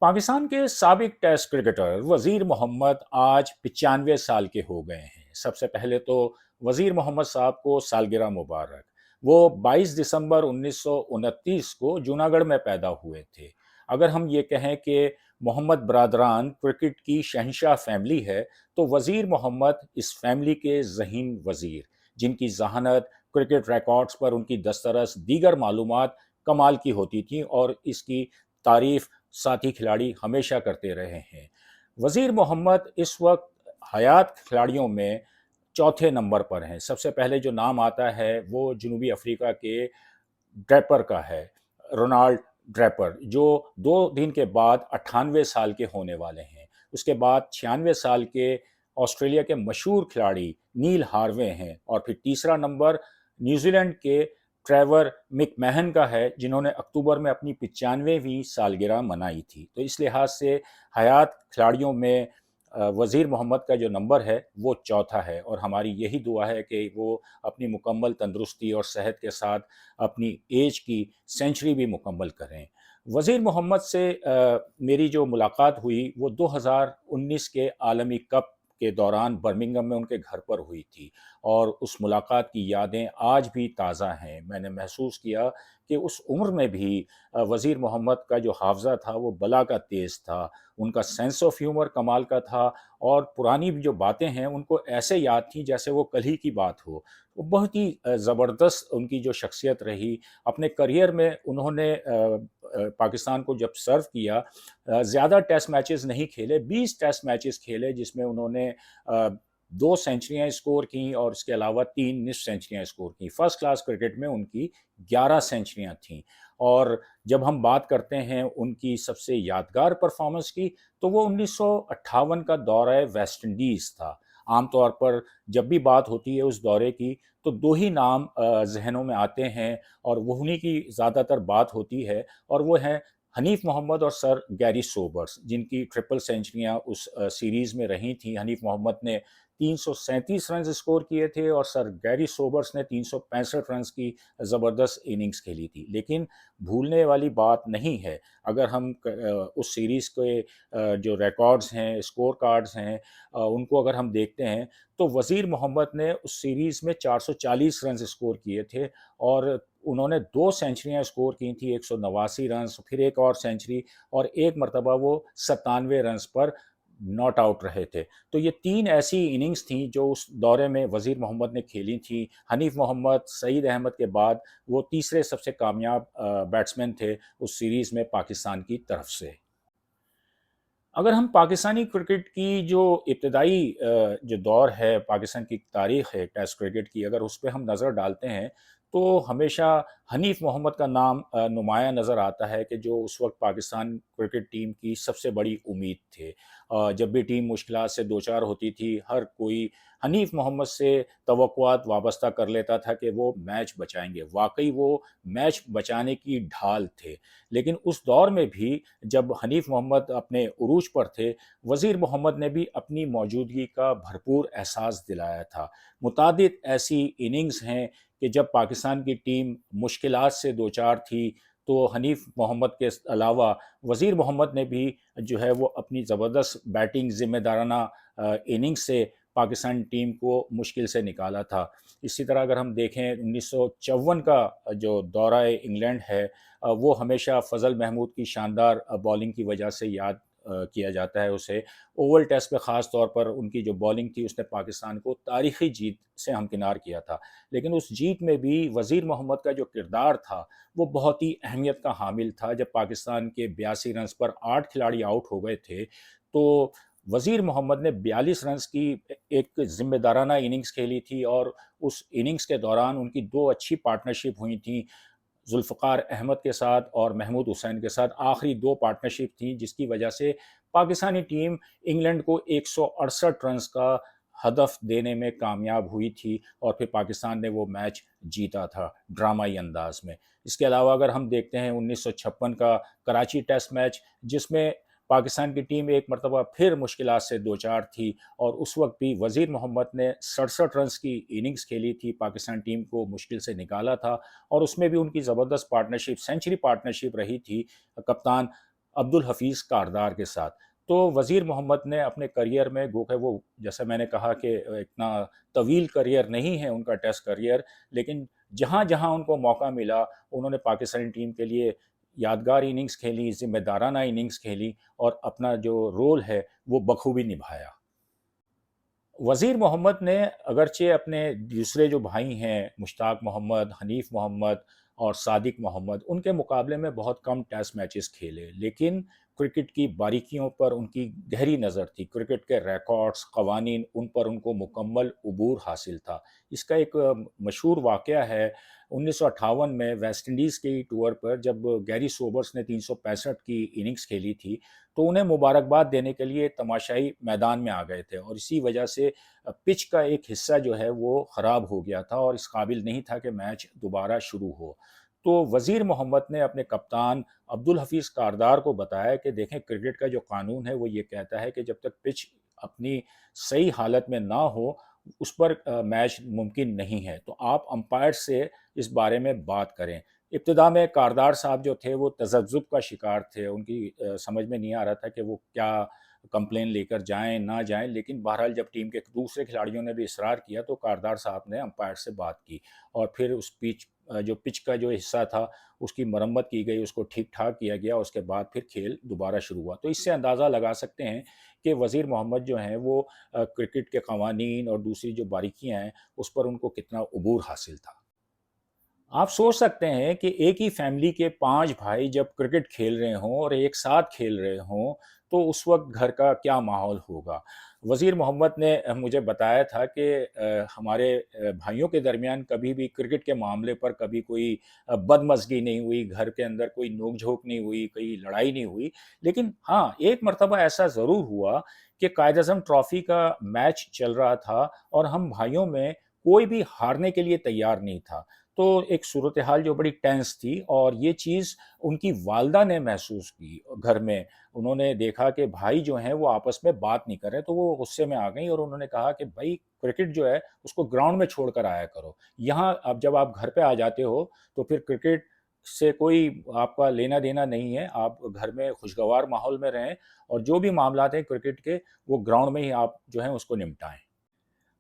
पाकिस्तान के साबिक test cricketer वज़ीर मोहम्मद आज 95 साल के हो गए हैं। सबसे पहले तो वज़ीर मोहम्मद साहब को सालगिरह मुबारक। वो 22 दिसंबर 1929 को जूनागढ़ में पैदा हुए थे। अगर हम ये कहें कि मोहम्मद बरादरान क्रिकेट की शहंशाह फैमिली है, तो वज़ीर मोहम्मद इस फैमिली के ज़हीन वज़ीर, जिनकी ज़हानत, क्रिकेट रिकॉर्ड्स पर उनकी दस्तरस, दीगर मालूमात कमाल की होती थी और इसकी तारीफ़ साथी खिलाड़ी हमेशा करते रहे हैं। वज़ीर मोहम्मद इस वक्त हयात खिलाड़ियों में चौथे नंबर पर हैं। सबसे पहले जो नाम आता है वो जनूबी अफ्रीका के ड्रैपर का है, रोनाल्ड ड्रैपर, जो 2 दिन के बाद 98 साल के होने वाले हैं। उसके बाद 96 साल के ऑस्ट्रेलिया के मशहूर खिलाड़ी नील हार्वे हैं और फिर तीसरा नंबर न्यूजीलैंड के ट्रेवर मिकमैहन का है, जिन्होंने अक्टूबर में अपनी 95वीं सालगिरह मनाई थी। तो इस लिहाज से हयात खिलाड़ियों में वज़ीर मोहम्मद का जो नंबर है वो चौथा है और हमारी यही दुआ है कि वो अपनी मुकम्मल तंदुरुस्ती और सेहत के साथ अपनी एज की सेंचुरी भी मुकम्मल करें। वज़ीर मोहम्मद से मेरी जो मुलाकात हुई वो 2019 के आलमी कप के दौरान बर्मिंघम में उनके घर पर हुई थी और उस मुलाकात की यादें आज भी ताज़ा हैं। मैंने महसूस किया कि उस उम्र में भी वज़ीर मोहम्मद का जो हाफ़ज़ा था वो बला का तेज़ था, उनका सेंस ऑफ ह्यूमर कमाल का था और पुरानी जो बातें हैं उनको ऐसे याद थी जैसे वो कल ही की बात हो। वो बहुत ही ज़बरदस्त उनकी जो शख्सियत रही। अपने करियर में उन्होंने पाकिस्तान को जब सर्व किया, ज़्यादा टेस्ट मैचेस नहीं खेले, 20 टेस्ट मैचेस खेले जिसमें उन्होंने 2 सेंचुरियाँ स्कोर की और इसके अलावा 3 निस्फ सेंचुरियाँ स्कोर की। फर्स्ट क्लास क्रिकेट में उनकी 11 सेंचुरियाँ थीं और जब हम बात करते हैं उनकी सबसे यादगार परफॉर्मेंस की, तो वो 1958 का दौरा वेस्ट इंडीज़ था। आम तौर पर जब भी बात होती है उस दौरे की, तो 2 ही नाम ज़हनों में आते हैं और वो उन्हीं की ज़्यादातर बात होती है और वो हैं हनीफ मोहम्मद और सर गैरी सोबर्स, जिनकी ट्रिपल सेंचुरियाँ उस सीरीज़ में रही थीं। हनीफ मोहम्मद ने 337 रन्स स्कोर किए थे और सर गैरी सोबर्स ने 365 रन्स की ज़बरदस्त इनिंग्स खेली थी। लेकिन भूलने वाली बात नहीं है, अगर हम उस सीरीज़ के जो रिकॉर्ड्स हैं, स्कोर कार्ड्स हैं, उनको अगर हम देखते हैं, तो वज़ीर मोहम्मद ने उस सीरीज़ में 440 रन्स स्कोर किए थे और उन्होंने 2 सेंचुरियाँ स्कोर की थी, 189 रन्स, फिर एक और सेंचुरी और एक मरतबा वो 97 रन्स पर नॉट आउट रहे थे। तो ये 3 ऐसी इनिंग्स थीं जो उस दौरे में वज़ीर मोहम्मद ने खेली थी। हनीफ मोहम्मद, सईद अहमद के बाद वो तीसरे सबसे कामयाब बैट्समैन थे उस सीरीज़ में पाकिस्तान की तरफ से। अगर हम पाकिस्तानी क्रिकेट की जो इब्तदाई जो दौर है, पाकिस्तान की तारीख़ है टेस्ट क्रिकेट की, अगर उस पे हम नज़र डालते हैं, तो हमेशा हनीफ मोहम्मद का नाम नुमायाँ नज़र आता है कि जो उस वक़्त पाकिस्तान क्रिकेट टीम की सबसे बड़ी उम्मीद थे। जब भी टीम मुश्किलात से दो चार होती थी, हर कोई हनीफ मोहम्मद से तवक्कुआत वाबस्ता कर लेता था कि वो मैच बचाएँगे। वाक़ई वो मैच बचाने की ढाल थे। लेकिन उस दौर में भी जब हनीफ मोहम्मद अपने उरूज पर थे, वज़ीर मोहम्मद ने भी अपनी मौजूदगी का भरपूर एहसास दिलाया था। मुतादिद ऐसी इनिंग्स हैं कि जब पाकिस्तान की टीम मुश्किलात से दो चार थी, तो हनीफ मोहम्मद के अलावा वज़ीर मोहम्मद ने भी जो है वो अपनी ज़बरदस्त बैटिंग ज़िम्मेदाराना इनिंग्स से पाकिस्तान टीम को मुश्किल से निकाला था। इसी तरह अगर हम देखें 1954 का जो दौरा इंग्लैंड है, वो हमेशा फ़ज़ल महमूद की शानदार बॉलिंग की वजह से याद किया जाता है उसे। ओवल टेस्ट पे ख़ास तौर पर उनकी जो बॉलिंग थी उसने पाकिस्तान को तारीख़ी जीत से हमकिनार किया था। लेकिन उस जीत में भी वज़ीर मोहम्मद का जो किरदार था वो बहुत ही अहमियत का हामिल था। जब पाकिस्तान के 82 रन्स पर 8 खिलाड़ी आउट हो गए थे, तो वज़ीर मोहम्मद ने 42 रन्स की एक ज़िम्मेदाराना इनिंग्स खेली थी और उस इनिंग्स के दौरान उनकी 2 अच्छी पार्टनरशिप हुई थी। जुल्फ़िकार अहमद के साथ और महमूद हुसैन के साथ आखिरी 2 पार्टनरशिप थी, जिसकी वजह से पाकिस्तानी टीम इंग्लैंड को 168 रन्स का हदफ देने में कामयाब हुई थी और फिर पाकिस्तान ने वो मैच जीता था ड्रामाई अंदाज में। इसके अलावा अगर हम देखते हैं 1956 का कराची टेस्ट मैच, जिसमें पाकिस्तान की टीम एक मरतबा फिर मुश्किलात से दो चार थी और उस वक्त भी वज़ीर मोहम्मद ने 67 रन्स की इनिंग्स खेली थी, पाकिस्तान टीम को मुश्किल से निकाला था और उसमें भी उनकी ज़बरदस्त पार्टनरशिप, सेंचुरी पार्टनरशिप रही थी कप्तान عبدالحفیظ کاردار کے ساتھ۔ تو وزیر محمد نے اپنے کریئر میں، گو کہ وہ جیسے میں نے کہا کہ اتنا طویل کریئر نہیں ہے ان کا ٹیسٹ کریئر، لیکن جہاں جہاں ان کو موقع ملا انہوں نے پاکستانی ٹیم کے لیے یادگار اننگز کھیلی، ذمہ دارانہ اننگز کھیلی اور اپنا جو رول ہے وہ بخوبی نبھایا۔ وزیر محمد نے اگرچہ اپنے دوسرے جو بھائی ہیں مشتاق محمد، حنیف محمد اور صادق محمد، ان کے مقابلے میں بہت کم ٹیسٹ میچز کھیلے، لیکن کرکٹ کی باریکیوں پر ان کی گہری نظر تھی، کرکٹ کے ریکارڈز، قوانین، ان پر ان کو مکمل عبور حاصل تھا۔ اس کا ایک مشہور واقعہ ہے 1958 میں ویسٹ انڈیز کے ٹور پر جب گیری سوبرس نے 365 کی اننگز کھیلی تھی تو انہیں مبارکباد دینے کے لیے تماشائی میدان میں آ گئے تھے، اور اسی وجہ سے پچ کا ایک حصہ جو ہے وہ خراب ہو گیا تھا اور اس قابل نہیں تھا کہ میچ دوبارہ شروع ہو۔ تو وزیر محمد نے اپنے کپتان عبدالحفیظ کاردار کو بتایا کہ دیکھیں کرکٹ کا جو قانون ہے وہ یہ کہتا ہے کہ جب تک پچ اپنی صحیح حالت میں نہ ہو اس پر میچ ممکن نہیں ہے، تو آپ امپائر سے اس بارے میں بات کریں۔ ابتدا میں کاردار صاحب جو تھے وہ تذبذب کا شکار تھے، ان کی سمجھ میں نہیں آ رہا تھا کہ وہ کیا کمپلین لے کر جائیں نہ جائیں، لیکن بہرحال جب ٹیم کے دوسرے کھلاڑیوں نے بھی اصرار کیا تو کاردار صاحب نے امپائر سے بات کی اور پھر اس پچ کا جو حصہ تھا اس کی مرمت کی گئی، اس کو ٹھیک ٹھاک کیا گیا، اس کے بعد پھر کھیل دوبارہ شروع ہوا۔ تو اس سے اندازہ لگا سکتے ہیں کہ وزیر محمد جو ہیں وہ کرکٹ کے قوانین اور دوسری جو باریکیاں ہیں اس پر ان کو کتنا عبور حاصل تھا۔ آپ سوچ سکتے ہیں کہ ایک ہی فیملی کے 5 بھائی جب کرکٹ کھیل رہے ہوں اور ایک ساتھ کھیل رہے ہوں تو اس وقت گھر کا کیا ماحول ہوگا۔ وزیر محمد نے مجھے بتایا تھا کہ ہمارے بھائیوں کے درمیان کبھی بھی کرکٹ کے معاملے پر کبھی کوئی بدمزگی نہیں ہوئی، گھر کے اندر کوئی نوک جھوک نہیں ہوئی، کوئی لڑائی نہیں ہوئی، لیکن ہاں ایک مرتبہ ایسا ضرور ہوا کہ قائد اعظم ٹرافی کا میچ چل رہا تھا اور ہم بھائیوں میں کوئی بھی ہارنے کے لیے تیار نہیں تھا۔ تو ایک صورتحال جو بڑی ٹینس تھی اور یہ چیز ان کی والدہ نے محسوس کی گھر میں، انہوں نے دیکھا کہ بھائی جو ہیں وہ آپس میں بات نہیں کر رہے تو وہ غصے میں آ گئیں اور انہوں نے کہا کہ بھائی کرکٹ جو ہے اس کو گراؤنڈ میں چھوڑ کر آیا کرو، یہاں اب جب آپ گھر پہ آ جاتے ہو تو پھر کرکٹ سے کوئی آپ کا لینا دینا نہیں ہے، آپ گھر میں خوشگوار ماحول میں رہیں اور جو بھی معاملات ہیں کرکٹ کے وہ گراؤنڈ میں ہی آپ جو ہیں اس کو نمٹائیں۔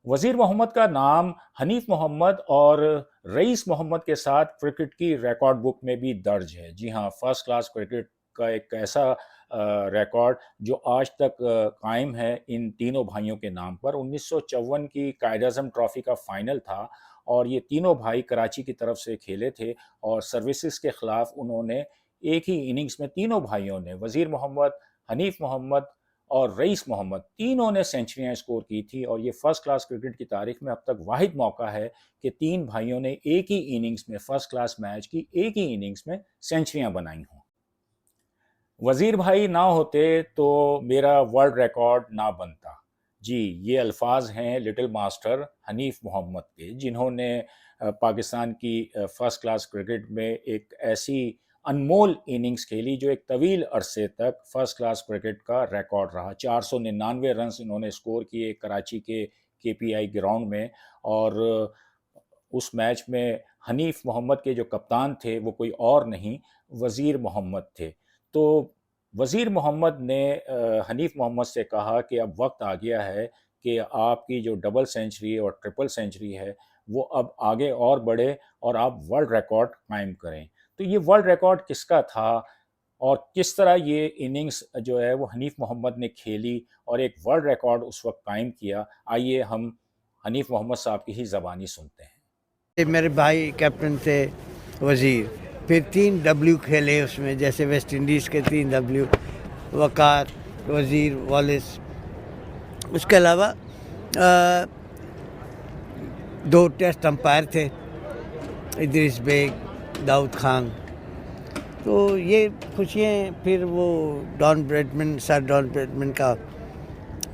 وزیر محمد کا نام حنیف محمد اور رئیس محمد کے ساتھ کرکٹ کی ریکارڈ بک میں بھی درج ہے۔ جی ہاں، فرسٹ کلاس کرکٹ کا ایک ایسا ریکارڈ جو آج تک قائم ہے ان تینوں بھائیوں کے نام پر۔ 1954 کی قائد اعظم ٹرافی کا فائنل تھا اور یہ تینوں بھائی کراچی کی طرف سے کھیلے تھے اور سروسز کے خلاف انہوں نے ایک ہی اننگز میں تینوں بھائیوں نے، وزیر محمد، حنیف محمد اور رئیس محمد، تینوں نے سینچریاں اسکور کی تھی اور یہ فرسٹ کلاس کرکٹ کی تاریخ میں اب تک واحد موقع ہے کہ 3 بھائیوں نے ایک ہی اننگز میں، فرسٹ کلاس میچ کی ایک ہی اننگز میں سینچریاں بنائی ہوں۔ وزیر بھائی نہ ہوتے تو میرا ورلڈ ریکارڈ نہ بنتا۔ جی، یہ الفاظ ہیں لٹل ماسٹر حنیف محمد کے، جنہوں نے پاکستان کی فرسٹ کلاس کرکٹ میں ایک ایسی انمول اننگز کھیلی جو ایک طویل عرصے تک فرسٹ کلاس کرکٹ کا ریکارڈ رہا۔ 499 رنز انہوں نے اسکور کیے کراچی کے پی آئی گراؤنڈ میں، اور اس میچ میں حنیف محمد کے جو کپتان تھے وہ کوئی اور نہیں وزیر محمد تھے۔ تو وزیر محمد نے حنیف محمد سے کہا کہ اب وقت آ گیا ہے کہ آپ کی جو ڈبل سینچری اور ٹرپل سینچری ہے وہ اب آگے اور بڑھے اور آپ ورلڈ ریکارڈ قائم کریں۔ تو یہ ورلڈ ریکارڈ کس کا تھا اور کس طرح یہ اننگز جو ہے وہ حنیف محمد نے کھیلی اور ایک ورلڈ ریکارڈ اس وقت قائم کیا، آئیے ہم حنیف محمد صاحب کی ہی زبانی سنتے ہیں۔ میرے بھائی کیپٹن تھے وزیر، پھر 3 ڈبلیو کھیلے اس میں، جیسے ویسٹ انڈیز کے 3 ڈبلیو، وقار، وزیر، والیس۔ اس کے علاوہ 2 ٹیسٹ امپائر تھے، ادریس بیگ، داؤد خان۔ تو یہ خوشیاں۔ پھر وہ سر ڈان بریڈمن کا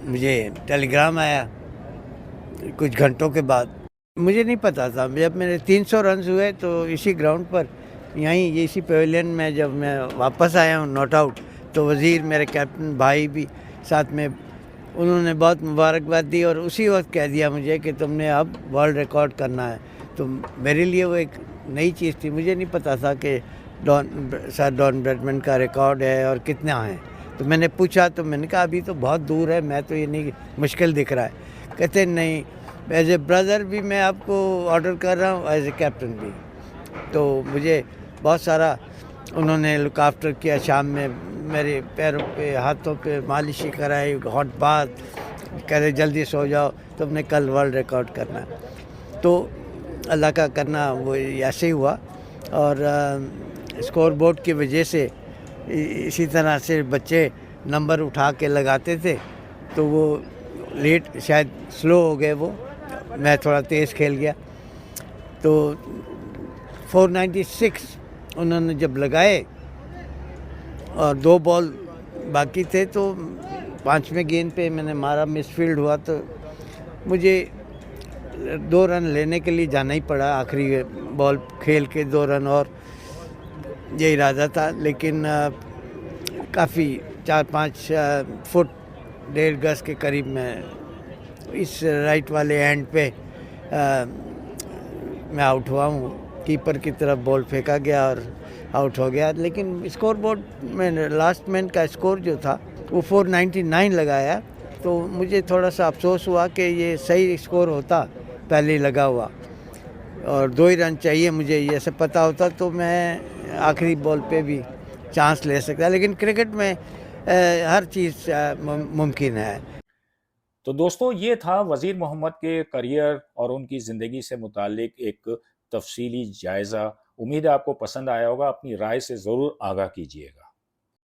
مجھے ٹیلی گرام آیا کچھ گھنٹوں کے بعد، مجھے نہیں پتا تھا۔ جب میرے 300 رنز ہوئے تو اسی گراؤنڈ پر یہیں اسی پیویلین میں جب میں واپس آیا ہوں ناٹ آؤٹ، تو وزیر میرے کیپٹن بھائی بھی ساتھ میں، انہوں نے بہت مبارکباد دی اور اسی وقت کہہ دیا مجھے کہ تم نے اب ورلڈ ریکارڈ کرنا ہے۔ تو میرے لیے وہ ایک नई चीज़ थी, मुझे नहीं पता था कि सर डॉन ब्रैडमैन का रिकॉर्ड है और कितना है। तो मैंने पूछा, तो मैंने कहा अभी तो बहुत दूर है, मैं तो ये नहीं, मुश्किल दिख रहा है। कहते नहीं, एज ए ब्रदर भी मैं आपको ऑर्डर कर रहा हूँ, एज ए कैप्टन भी। तो मुझे बहुत सारा उन्होंने लुक आफ्टर किया। शाम में मेरे पैरों पे हाथों पे मालिश कराई, हॉट बाथ, कह रहे जल्दी सो जाओ, तुमने कल वर्ल्ड रिकॉर्ड करना है। तो अल्लाह का करना वो ऐसे ही हुआ। और स्कोर बोर्ड की वजह से इसी तरह से बच्चे नंबर उठा के लगाते थे, तो वो लेट शायद स्लो हो गए, वो मैं थोड़ा तेज़ खेल गया। तो 496 उन्होंने जब लगाए और 2 बॉल बाकी थे, तो 5वें गेंद पे मैंने मारा, मिसफील्ड हुआ, तो मुझे 2 रन लेने के लिए जाना ही पड़ा। आखिरी बॉल खेल के 2 रन और ये इरादा था, लेकिन काफ़ी 4-5 फुट 1.5 गज के करीब में इस राइट वाले एंड पे मैं आउट हुआ हूँ। कीपर की तरफ बॉल फेंका गया और आउट हो गया। लेकिन स्कोर बोर्ड में लास्ट मैन का स्कोर जो था वो 499 लगाया, तो मुझे थोड़ा सा अफसोस हुआ कि ये सही स्कोर होता पहले ही लगा हुआ, और 2 ही रन चाहिए मुझे, ये सब पता होता तो मैं आखिरी बॉल पे भी चांस ले सकता। लेकिन क्रिकेट में हर चीज़ मुमकिन है। तो दोस्तों, ये था वज़ीर मोहम्मद के करियर और उनकी ज़िंदगी से मुतालिक एक तफसीली जायज़ा। उम्मीद है आपको पसंद आया होगा। अपनी राय से ज़रूर आगाह कीजिएगा।